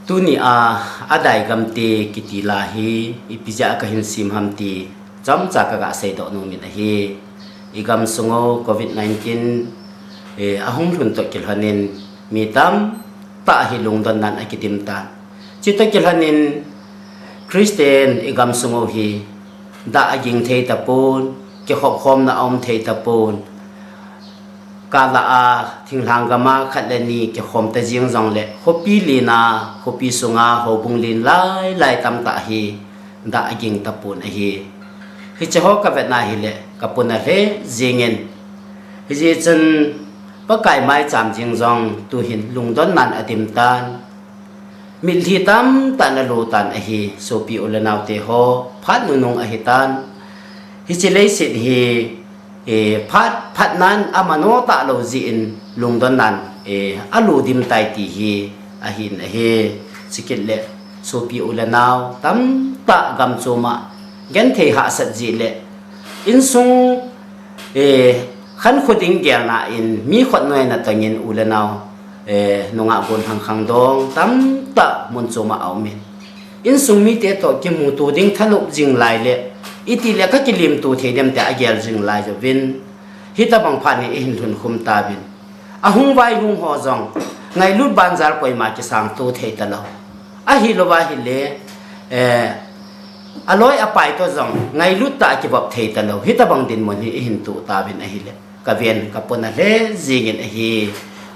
tu ni adai gamte kitilahi ipija kahin sim hamti jam chaka sei do no min hi igam sungo covid-19 ahum run to kilhanin mitam ta hilung don nan akitim ta chito kilhanin Christian igam sungo hi da aging thei tapon ke khop khom na om thei tapon kala thing hangama khatlani ke khom ta jing jong le hopi lina hopi sunga hobung lin lai lai tam ta hi da aging tapon hi hi chaho ka vetna hi le kapuna he jingen hi je chen pa kai mai cham jing jong tu hin lungdon nan atim tan mil thi tam tan lo tan hi sopi ulanau te ho phat nunung a hi tan hi chilei sit hi phat nan amano ta lo ji in lungdon nan alu dim tai ti hi a hin he sikil le sopi ulanau tam ta gam chuma gen thei ha sat ji le in sung khan khoding gel na in mi khot noi na tangin ulanau nunga gon hang khang dong tam ta mun chuma aumin in sung mi te to ki mu tu ding thalup jing lai le iti le ka kilim tu thedem te agel jing lai jo vin hita bang phani in thun khum ta bin ahung vai hung ho jong ngai lut ban jar koi ma ki sang tu thei ta lo a hi lo wa hi le aloi apai to jong ngai lut ta ki bap thei ta lo hita bang din mon hi hin tu ta bin a hi le ka ven ka pon a le jingin a hi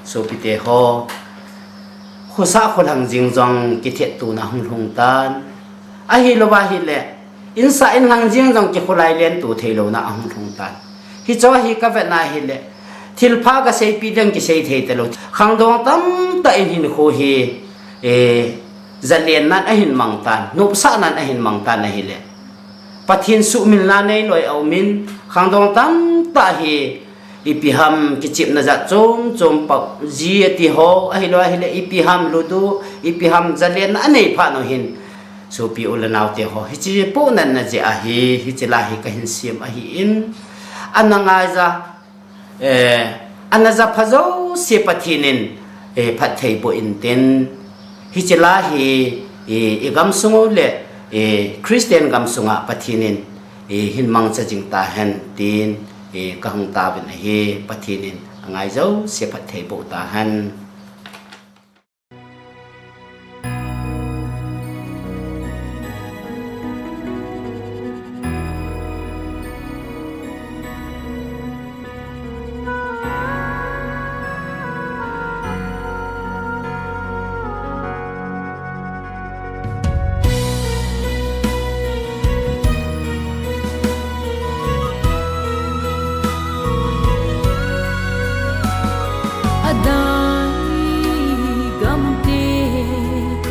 so pite ho khusa kholang jing jong ki the tu na hung hung tan a hi lo wa hi le insa in hang jing jong ki khulai len tu thei lo na hung hung tan hi cho hi ka ve na hi le thil pha ka sei pi dang ki sei thei ta lo khang dong tam ta in hin kho hi zalian nan a hin mang tan nup sa nan a hin mang tan a hi le pathin su min na nei loi au min khang dong tam ta hi ipiham kichip na za chom pa ji ti ho a hi lo a hi le ipiham ludu ipiham zalian na nei pha no hin so pi ulanau te ho hi chi po nan na je a hi chi la hi ka hin sim a hi in ananga za anaza phazo se pathinin phat thei bo in ten hi chi la hi gam sungo le Christian gam sunga pathinin hin mang cha jing ta hen tin ka hung ta bin hi pathinin angai zo se phat thei bo ta han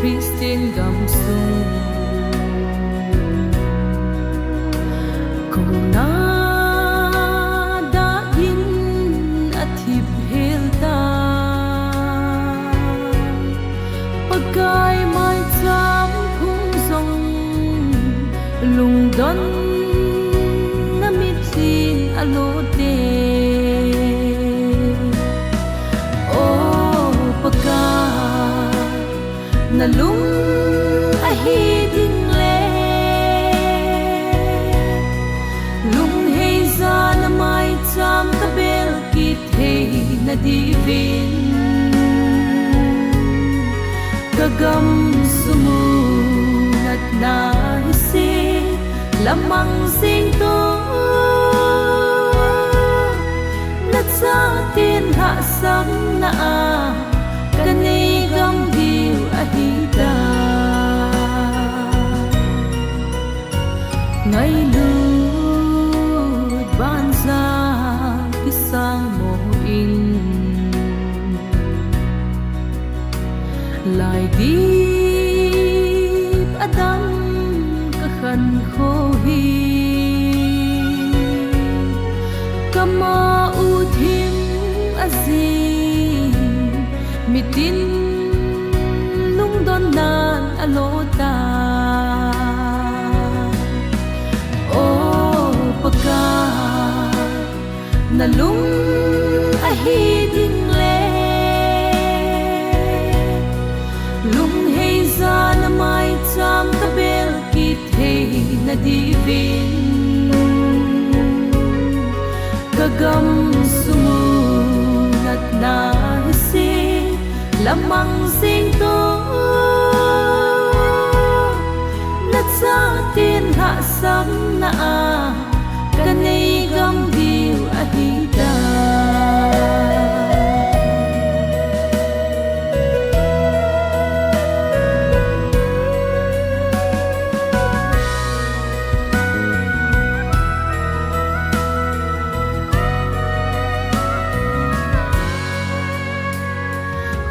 Christian gam sung kung na da in athip hel ta pagkai mai cham khung song lung don na mit sin alo te na lung a hi ding le lung hei za na mai cham ka bel ki thei na di vin ka gam sumu nat na hi se lamang sing to na cha tin ha sang na ka nei gam ahida ngay lut ban za isang mo in lai dip adam ka khan kho hi kama uthim azim mitin don nan alota o pagka na lung a hi ding le lung hei na divin kagam sumunat na hisi lamang sinto nat sa tin ha sam na kanay gam diw ahida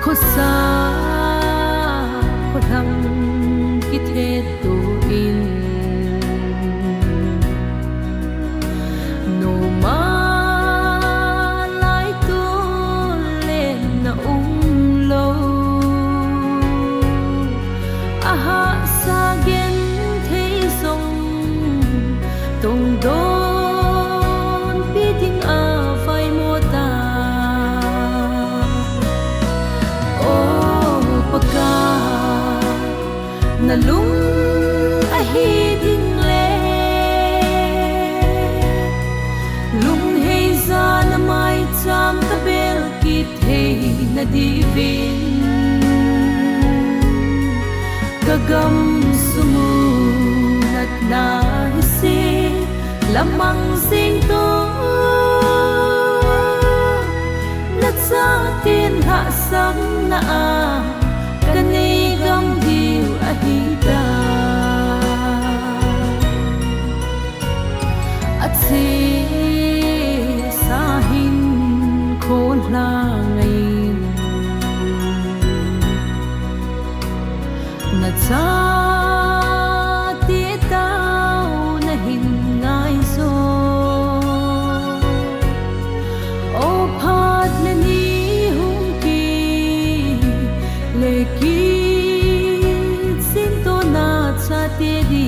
khô sa khô thăm ki thế tu in no ma lai tu lên na lâu aha sa gen thế song tông đôn bi ting phai mô ta na lung ahi ding le lung hei za na mai cham ta bel ki thei na divin kagam sumunat na hisi lamang sing to nat sa tin ha sam na kanay gam diw ahida at si sahin ko la ngayon nat sa titaw na hingay so o pad na ni hung ki leki tedi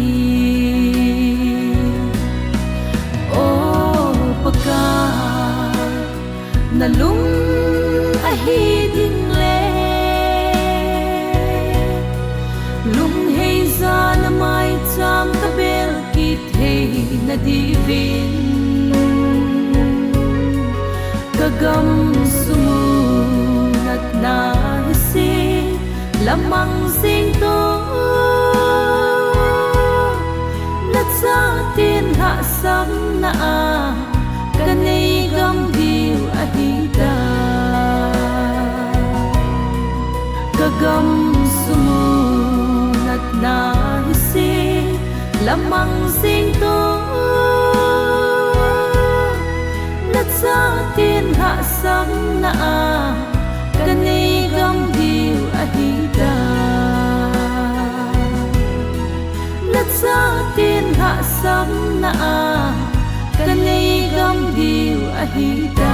o pagka nalung ahi ding le lung hei za na mai cham ta bel ki thei na divin kagam sumunat na hisi lamang sing to sa tin ha sam na kanay gam diw ahida kagam sumunat na hisi lamang sing to nat sa tin ha sam na kanay gam diw ahida sa tin ha sam na kanay gam diw ahida